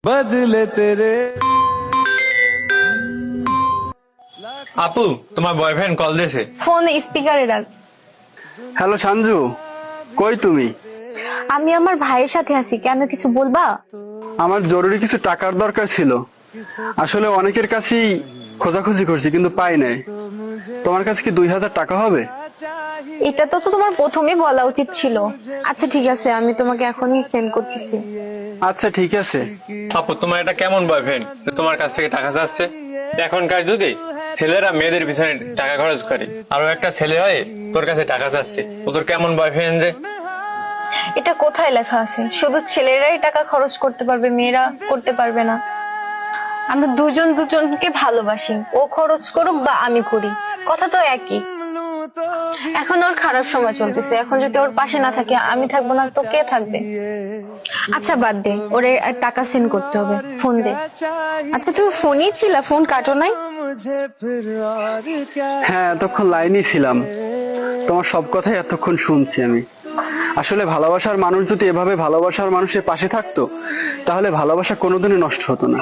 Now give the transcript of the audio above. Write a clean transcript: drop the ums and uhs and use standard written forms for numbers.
बदले तेरे। আপু, তোমার বয়ফ্রেন্ড কল দিয়েছে। ফোন স্পিকারে রাখ। হ্যালো সঞ্জু, কই তুমি? আমি আমার ভাইয়ের সাথে আছি, কেন কিছু বলবা? আমার জরুরি কিছু টাকার দরকার ছিল। আসলে অনেকের কাছেই খোঁজাখুঁজি করছি কিন্তু পাই নাই। তোমার কাছে কি 2000 টাকা হবে? এটা তো তোমার প্রথমেই বলা উচিত ছিল। আচ্ছা ঠিক আছে, আমি তোমাকে এখনই সেন্ড করতেছি। আচ্ছা ঠিক আছে। আপু, তোমার এটা কেমন বয়ফ্রেন্ড তোমার কাছ থেকে টাকা চাচ্ছে? এখনকার যুগে ছেলেরা মেয়েদের পিছনে টাকা খরচ করে, আরো একটা ছেলে হয়ে তোর কাছে টাকা চাচ্ছে। ও তোর কেমন বয়ফ্রেন্ড রে? এটা কোথায় লেখা আছে শুধু ছেলেরাই টাকা খরচ করতে পারবে, মেয়েরা করতে পারবে না? আমরা দুজন দুজনকে ভালোবাসি, ও খরচ করুক বা আমি করি, কথা তো একই। এখন ওর খারাপ সময় চলতেছে, এখন যদি ওর পাশে না থাকে, আমি থাকবো না তো কে থাকবে? আচ্ছা বাদ দে, ওরে টাকা সেন্ড করতে হবে, ফোন দে। আচ্ছা তুমি ফোনই ছিলা, ফোন কাটো নাই? হ্যাঁ, এতক্ষণ লাইনই ছিলাম। তোমার সব কথাই এতক্ষণ শুনছি আমি। আসলে ভালোবাসার মানুষ যদি এভাবে ভালোবাসার মানুষের পাশে থাকতো, তাহলে ভালোবাসা কোনোদিনই নষ্ট হতো না।